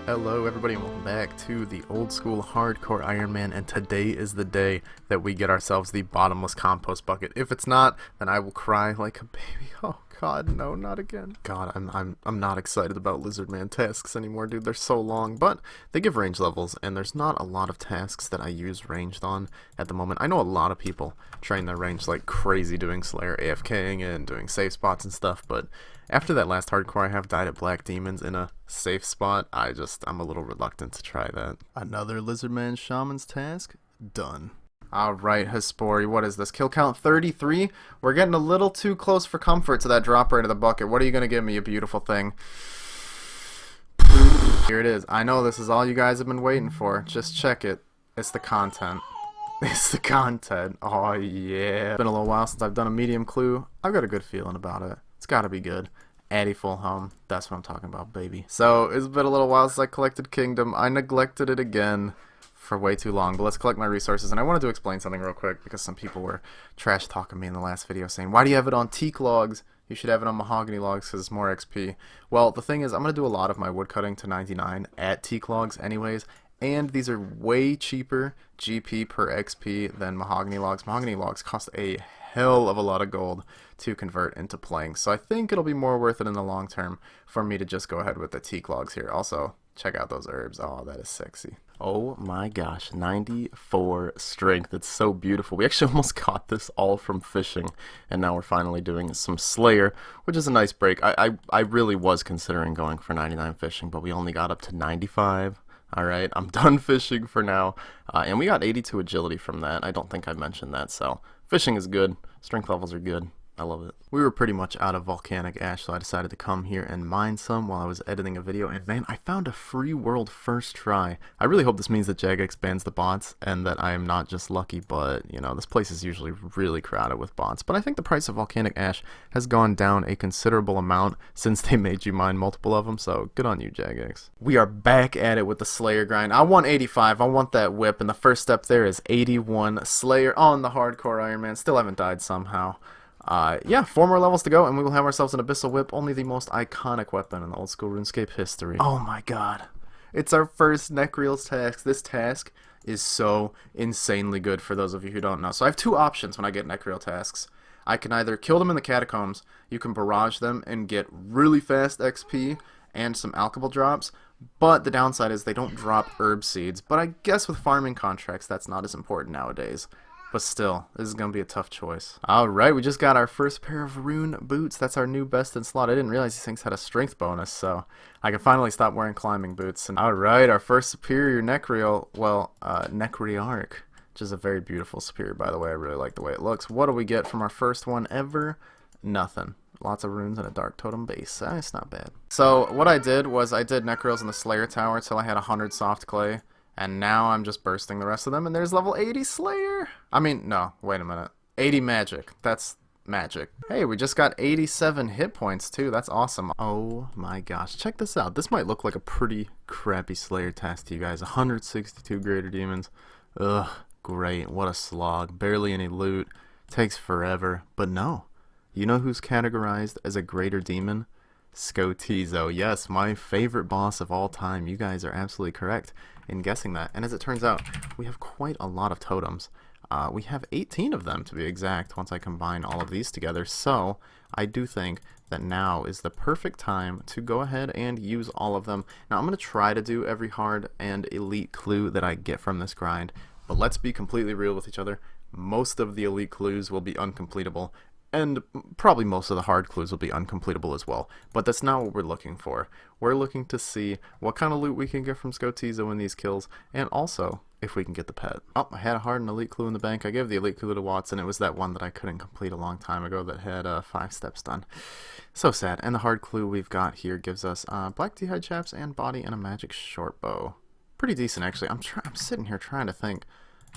Hello everybody and welcome back to the old school hardcore Iron Man, and today is the day that we get ourselves the bottomless compost bucket. If it's not, then I will cry like a baby. Oh god, no, not again. God, I'm not excited about Lizard Man tasks anymore, dude. They're so long, but they give range levels, and there's not a lot of tasks that I use ranged on at the moment. I know a lot of people train their range like crazy doing Slayer AFKing and doing safe spots and stuff, but after that last hardcore I have died at Black Demons in a safe spot, I'm a little reluctant to try that. Another Lizardman Shaman's task? Done. Alright, Hespori, what is this? Kill count 33? We're getting a little too close for comfort to that drop rate of the bucket. What are you going to give me, you beautiful thing? Here it is. I know this is all you guys have been waiting for. Just check it. It's the content. It's the content. Oh yeah. It's been a little while since I've done a medium clue. I've got a good feeling about it. It's gotta be good. Addy full home. That's what I'm talking about, baby. So, it's been a little while since I collected Kingdom. I neglected it again for way too long. But let's collect my resources. And I wanted to explain something real quick because some people were trash talking me in the last video saying, why do you have it on teak logs? You should have it on mahogany logs because it's more XP. Well, the thing is, I'm going to do a lot of my woodcutting to 99 at teak logs anyways. And these are way cheaper GP per XP than mahogany logs. Mahogany logs cost a hell of a lot of gold to convert into planks, so I think it'll be more worth it in the long term for me to just go ahead with the teak logs here. Also, check out those herbs. Oh, that is sexy. Oh my gosh, 94 strength. It's so beautiful. We actually almost got this all from fishing, and now we're finally doing some Slayer, which is a nice break. I really was considering going for 99 fishing, but we only got up to 95. Alright, I'm done fishing for now, and we got 82 agility from that. I don't think I mentioned that, so fishing is good. Strength levels are good. I love it. We were pretty much out of volcanic ash, so I decided to come here and mine some while I was editing a video, and man, I found a free world first try. I really hope this means that Jagex bans the bots, and that I am not just lucky, but, you know, this place is usually really crowded with bots. But I think the price of volcanic ash has gone down a considerable amount since they made you mine multiple of them, so good on you, Jagex. We are back at it with the Slayer grind. I want 85, I want that whip, and the first step there is 81 Slayer on the hardcore Iron Man. Still haven't died somehow. Yeah, 4 more levels to go, and we will have ourselves an Abyssal Whip, only the most iconic weapon in the old school RuneScape history. Oh my god. It's our first Necreal's task. This task is so insanely good for those of you who don't know. So I have two options when I get Necreal tasks. I can either kill them in the catacombs, you can barrage them and get really fast XP and some alchemical drops, but the downside is they don't drop herb seeds. But I guess with farming contracts, that's not as important nowadays. But still, this is going to be a tough choice. Alright, we just got our first pair of rune boots. That's our new best in slot. I didn't realize these things had a strength bonus, so I can finally stop wearing climbing boots. And alright, our first superior Necreal, well, Necrearch, which is a very beautiful superior, by the way. I really like the way it looks. What do we get from our first one ever? Nothing. Lots of runes and a dark totem base. It's not bad. So, what I did was I did Necreals in the Slayer Tower until I had 100 soft clay. And now I'm just bursting the rest of them, and there's level 80 Slayer. I mean, no, wait a minute. 80 magic. That's magic. Hey, we just got 87 hit points, too. That's awesome. Oh my gosh. Check this out. This might look like a pretty crappy Slayer task to you guys. 162 greater demons. Ugh, great. What a slog. Barely any loot. Takes forever. But no. You know who's categorized as a greater demon? Skotizo. Yes, my favorite boss of all time. You guys are absolutely correct in guessing that. And as it turns out, we have quite a lot of totems. We have 18 of them to be exact once I combine all of these together. So I do think that now is the perfect time to go ahead and use all of them. Now I'm going to try to do every hard and elite clue that I get from this grind. But let's be completely real with each other. Most of the elite clues will be uncompletable. And probably most of the hard clues will be uncompletable as well. But that's not what we're looking for. We're looking to see what kind of loot we can get from Skotizo in these kills, and also if we can get the pet. Oh, I had a hard and elite clue in the bank. I gave the elite clue to Watson. It was that one that I couldn't complete a long time ago that had 5 steps done. So sad. And the hard clue we've got here gives us black d'hide chaps and body and a magic short bow. Pretty decent, actually. I'm sitting here trying to think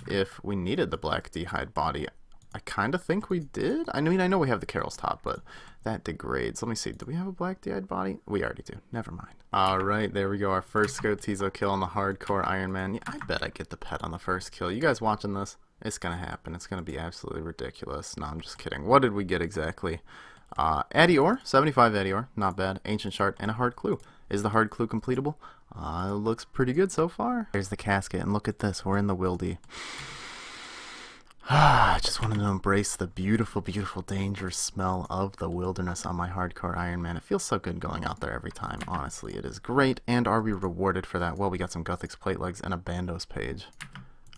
if we needed the black d'hide body. I kind of think we did. I mean, I know we have the Carol's top, but that degrades. Let me see. Do we have a black d'hide body? We already do. Never mind. Alright, there we go. Our first Skotizo kill on the hardcore Iron Man. Yeah, I bet I get the pet on the first kill. You guys watching this? It's going to happen. It's going to be absolutely ridiculous. No, I'm just kidding. What did we get exactly? Addy ore, 75 Addy ore, not bad. Ancient shard and a hard clue. Is the hard clue completable? Looks pretty good so far. Here's the casket, and look at this. We're in the wildy. I just wanted to embrace the beautiful, beautiful, dangerous smell of the wilderness on my hardcore Iron Man. It feels so good going out there every time. Honestly, it is great. And are we rewarded for that? Well, we got some Guthix plate legs and a Bandos page.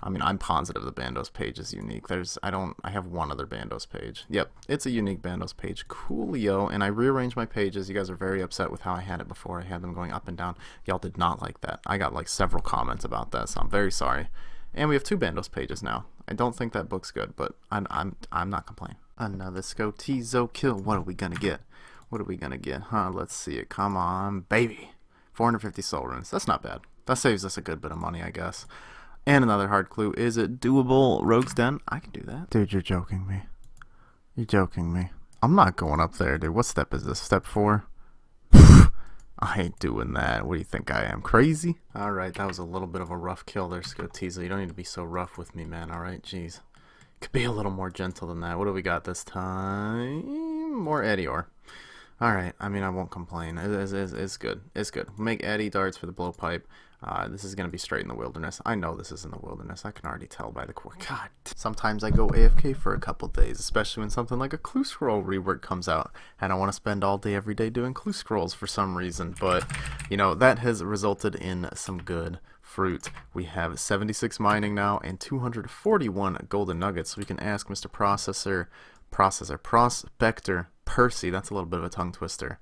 I mean, I'm positive the Bandos page is unique. I have one other Bandos page. Yep, it's a unique Bandos page. Coolio. And I rearranged my pages. You guys are very upset with how I had it before. I had them going up and down. Y'all did not like that. I got like several comments about that, so I'm very sorry. And we have 2 Bandos pages now. I don't think that book's good, but I'm not complaining. Another Skotizo kill. What are we gonna get? What are we gonna get? Huh? Let's see it. Come on, baby. 450 soul runes. That's not bad. That saves us a good bit of money, I guess. And another hard clue. Is it doable? Rogue's Den? I can do that. Dude, you're joking me. You're joking me. I'm not going up there, dude. What step is this? Step 4? I ain't doing that. What do you think I am? Crazy? Alright, that was a little bit of a rough kill there, Skotizo. You don't need to be so rough with me, man. Alright, jeez. Could be a little more gentle than that. What do we got this time? More Eddior. Alright, I mean, I won't complain. It's good. It's good. Make Eddy darts for the blowpipe. This is going to be straight in the wilderness. I know this is in the wilderness. I can already tell by the core. God. Sometimes I go AFK for a couple days, especially when something like a clue scroll rework comes out. And I want to spend all day every day doing clue scrolls for some reason. But, you know, that has resulted in some good fruit. We have 76 mining now and 241 golden nuggets. So we can ask Mr. Prospector Percy, that's a little bit of a tongue twister,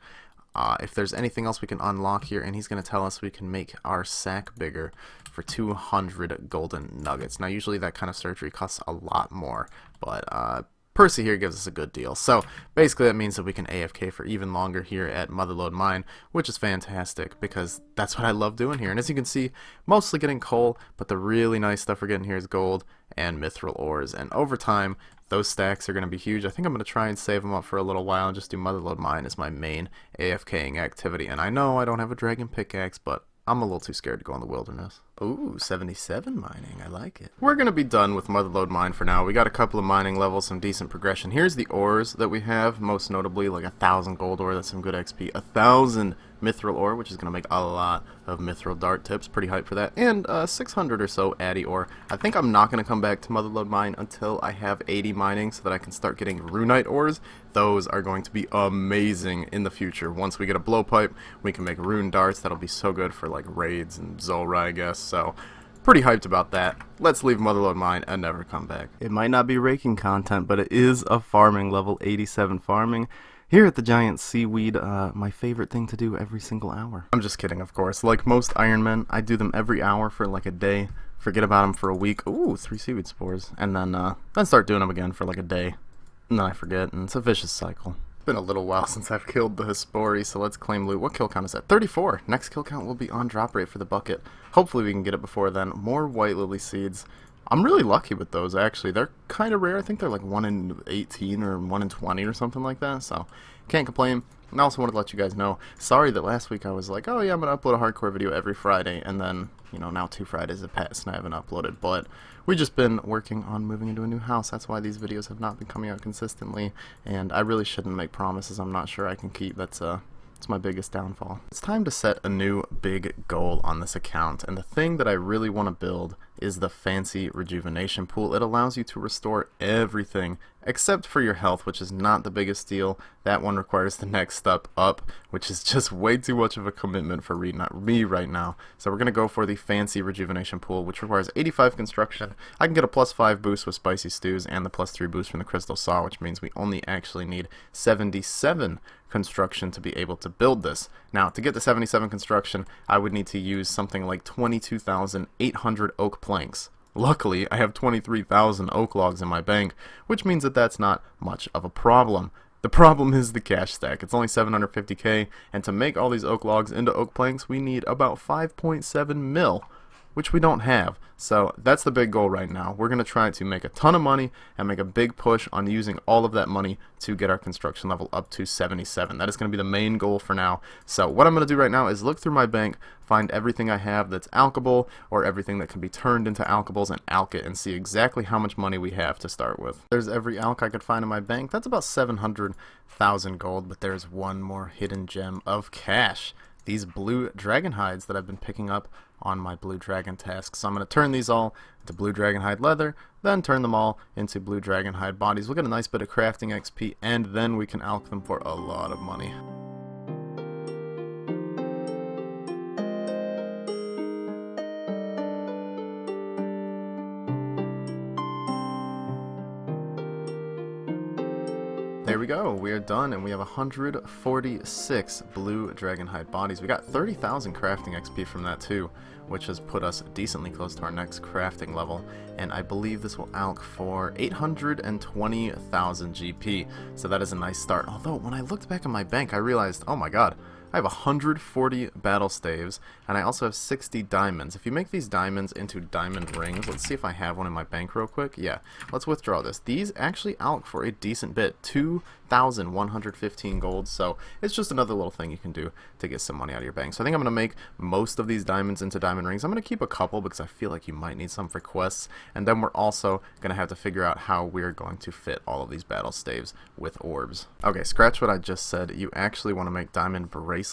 if there's anything else we can unlock here, and he's going to tell us we can make our sack bigger for 200 golden nuggets. Now usually that kind of surgery costs a lot more, but Percy here gives us a good deal. So basically that means that we can AFK for even longer here at Motherlode Mine, which is fantastic because that's what I love doing here. And as you can see, mostly getting coal, but the really nice stuff we're getting here is gold and mithril ores. And over time, those stacks are going to be huge. I think I'm going to try and save them up for a little while and just do Motherlode Mine as my main AFKing activity. And I know I don't have a dragon pickaxe, but I'm a little too scared to go in the wilderness. Ooh, 77 mining. I like it. We're going to be done with Motherlode Mine for now. We got a couple of mining levels, some decent progression. Here's the ores that we have, most notably like 1,000 gold ore. That's some good XP. 1,000 mithril ore, which is going to make a lot of mithril dart tips. Pretty hyped for that. And 600 or so addy ore. I think I'm not going to come back to Motherlode Mine until I have 80 mining so that I can start getting runite ores. Those are going to be amazing in the future. Once we get a blowpipe, we can make rune darts. That'll be so good for like raids and Zulrah, I guess. So pretty hyped about that. Let's leave Motherlode Mine and never come back. It might not be raking content, but it is a farming level 87 farming. Here at the Giant Seaweed, my favorite thing to do every single hour. I'm just kidding, of course. Like most Iron Men, I do them every hour for like a day. Forget about them for a week. Ooh, 3 seaweed spores. And then start doing them again for like a day. And then I forget, and it's a vicious cycle. It's been a little while since I've killed the Hespori, so let's claim loot. What kill count is that? 34! Next kill count will be on drop rate for the bucket. Hopefully we can get it before then. More white lily seeds. I'm really lucky with those, actually. They're kind of rare. I think they're like 1 in 18 or 1 in 20 or something like that, so can't complain. And I also wanted to let you guys know, sorry that last week I was like, oh yeah, I'm going to upload a hardcore video every Friday, and then, you know, now 2 Fridays have passed and I haven't uploaded, but we've just been working on moving into a new house. That's why these videos have not been coming out consistently, and I really shouldn't make promises I'm not sure I can keep. That's my biggest downfall. It's time to set a new big goal on this account, and the thing that I really want to build is the fancy rejuvenation pool. It allows you to restore everything except for your health, which is not the biggest deal. That one requires the next step up, which is just way too much of a commitment for me right now. So we're going to go for the fancy rejuvenation pool, which requires 85 construction. I can get a +5 boost with spicy stews and the +3 boost from the crystal saw, which means we only actually need 77 construction to be able to build this. Now, to get to 77 construction, I would need to use something like 22,800 oak planks. Luckily, I have 23,000 oak logs in my bank, which means that that's not much of a problem. The problem is the cash stack. It's only 750k, and to make all these oak logs into oak planks, we need about 5.7 mil, which we don't have. So that's the big goal right now. We're going to try to make a ton of money and make a big push on using all of that money to get our construction level up to 77. That is going to be the main goal for now. So what I'm going to do right now is look through my bank, find everything I have that's alchable or everything that can be turned into alchables and alch it and see exactly how much money we have to start with. There's every alch I could find in my bank. That's about 700,000 gold, but there's one more hidden gem of cash. these blue dragon hides that I've been picking up on my blue dragon tasks. So I'm going to turn these all into blue dragon hide leather, then turn them all into blue dragon hide bodies. We'll get a nice bit of crafting XP, and then we can alch them for a lot of money. There we go, we are done, and we have 146 blue dragonhide bodies. We got 30,000 crafting XP from that too, which has put us decently close to our next crafting level, and I believe this will alch for 820,000 GP, so that is a nice start. Although, when I looked back at my bank, I realized, oh my god, I have 140 battle staves, and I also have 60 diamonds. If you make these diamonds into diamond rings, let's see if I have one in my bank real quick. Yeah, let's withdraw this. These actually alch for a decent bit, 2,115 gold, so it's just another little thing you can do to get some money out of your bank. So I think I'm going to make most of these diamonds into diamond rings. I'm going to keep a couple because I feel like you might need some for quests, and then we're also going to have to figure out how we're going to fit all of these battle staves with orbs. Okay, scratch what I just said. You actually want to make diamond bracelets,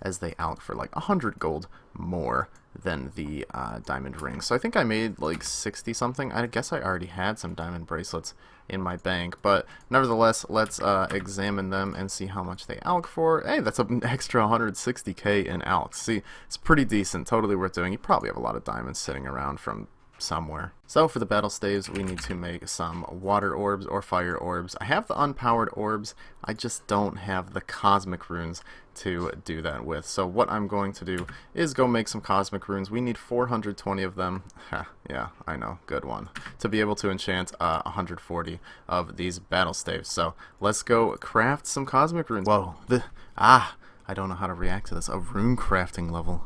as they alch for like 100 gold more than the diamond rings. So I think I made like 60 something. I guess I already had some diamond bracelets in my bank, but nevertheless, let's examine them and see how much they alch for. Hey, that's an extra 160k in alch. See, it's pretty decent, totally worth doing. You probably have a lot of diamonds sitting around from somewhere. So for the battle staves, we need to make some water orbs or fire orbs. I have the unpowered orbs, I just don't have the cosmic runes to do that with. So what I'm going to do is go make some cosmic runes. We need 420 of them. Yeah, I know, good one. To be able to enchant 140 of these battle staves. So let's go craft some cosmic runes. Whoa, I don't know how to react to this. A rune crafting level.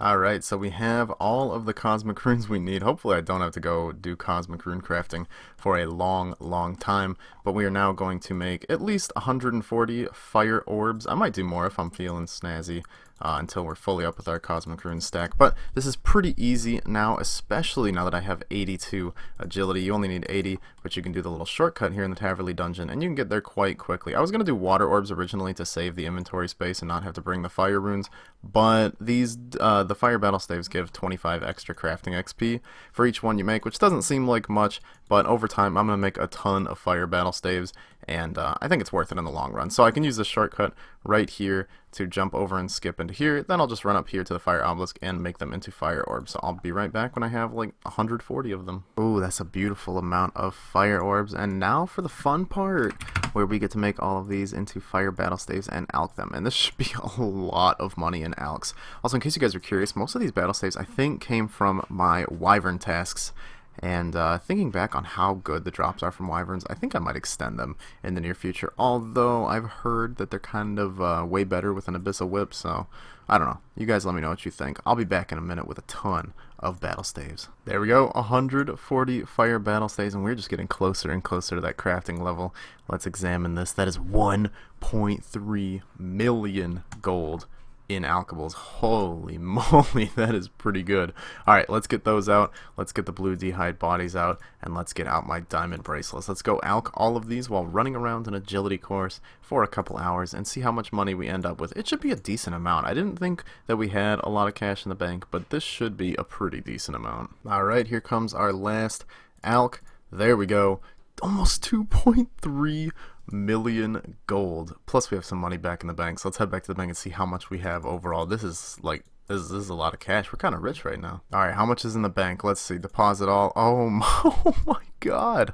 Alright, so we have all of the cosmic runes we need. Hopefully I don't have to go do cosmic rune crafting for a long time. But we are now going to make at least 140 fire orbs. I might do more if I'm feeling snazzy. Until we're fully up with our cosmic rune stack. But this is pretty easy now, especially now that I have 82 agility. You only need 80, but you can do the little shortcut here in the Taverley dungeon, and you can get there quite quickly. I was going to do water orbs originally to save the inventory space and not have to bring the fire runes, but these the fire battle staves give 25 extra crafting XP for each one you make, which doesn't seem like much, but over time I'm going to make a ton of fire battle staves, and I think it's worth it in the long run. So I can use this shortcut right here to jump over and skip into here. Then I'll just run up here to the fire obelisk and make them into fire orbs. So I'll be right back when I have like 140 of them. Ooh, that's a beautiful amount of fire orbs. And now for the fun part, where we get to make all of these into fire battle staves and alch them. And this should be a lot of money in alchs. Also, in case you guys are curious, most of these battle staves I think came from my wyvern tasks. And thinking back on how good the drops are from wyverns, I think I might extend them in the near future. Although I've heard that they're kind of way better with an abyssal whip, so I don't know. You guys let me know what you think. I'll be back in a minute with a ton of battle staves. There we go, 140 fire battle staves, and we're just getting closer and closer to that crafting level. Let's examine this. That is 1.3 million gold in alchables. Holy moly, that is pretty good. Alright, let's get those out. Let's get the blue d'hide bodies out, and let's get out my diamond bracelets. Let's go alch all of these while running around an agility course for a couple hours and see how much money we end up with. It should be a decent amount. I didn't think that we had a lot of cash in the bank, but this should be a pretty decent amount. Alright, here comes our last alch. There we go. Almost 2.3 million gold. Plus we have some money back in the bank. So let's head back to the bank and see how much we have overall. This is like this is a lot of cash. We're kind of rich right now. Alright, how much is in the bank? Let's see. Deposit all. Oh my god.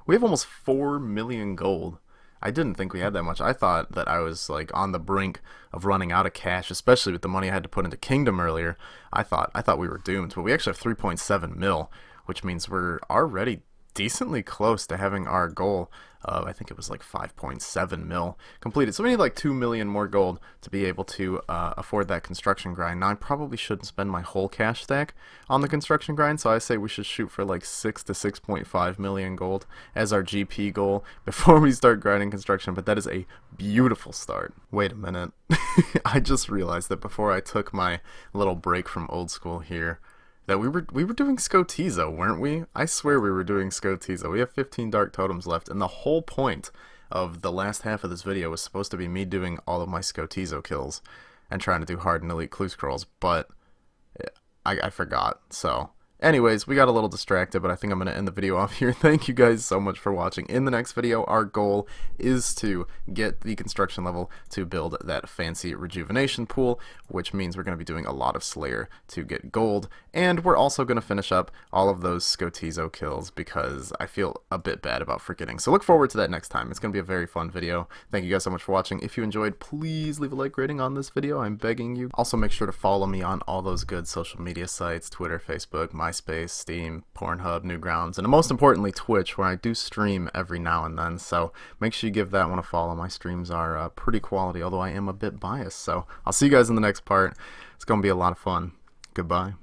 We have almost 4 million gold. I didn't think we had that much. I thought that I was like on the brink of running out of cash, especially with the money I had to put into Kingdom earlier. I thought we were doomed, but we actually have 3.7 mil, which means we're already decently close to having our goal of, I think it was like 5.7 mil completed. So we need like 2 million more gold to be able to afford that construction grind. Now I probably shouldn't spend my whole cash stack on the construction grind, so I say we should shoot for like 6 to 6.5 million gold as our GP goal before we start grinding construction, but that is a beautiful start. Wait a minute. I just realized that before I took my little break from old school here, that we were doing Skotizo, weren't we? I swear we were doing Skotizo. We have 15 dark totems left, and the whole point of the last half of this video was supposed to be me doing all of my Skotizo kills. and trying to do hard and elite clue scrolls, but I forgot. So anyways, we got a little distracted, but I think I'm going to end the video off here. Thank you guys so much for watching. In the next video, our goal is to get the construction level to build that fancy rejuvenation pool, which means we're going to be doing a lot of Slayer to get gold, and we're also going to finish up all of those Skotizo kills because I feel a bit bad about forgetting. So look forward to that next time. It's going to be a very fun video. Thank you guys so much for watching. If you enjoyed, please leave a like rating on this video. I'm begging you. Also, make sure to follow me on all those good social media sites: Twitter, Facebook, MySpace, Steam, Pornhub, Newgrounds, and most importantly Twitch, where I do stream every now and then, so make sure you give that one a follow. My streams are pretty quality, although I am a bit biased. So I'll see you guys in the next part. It's gonna be a lot of fun. Goodbye.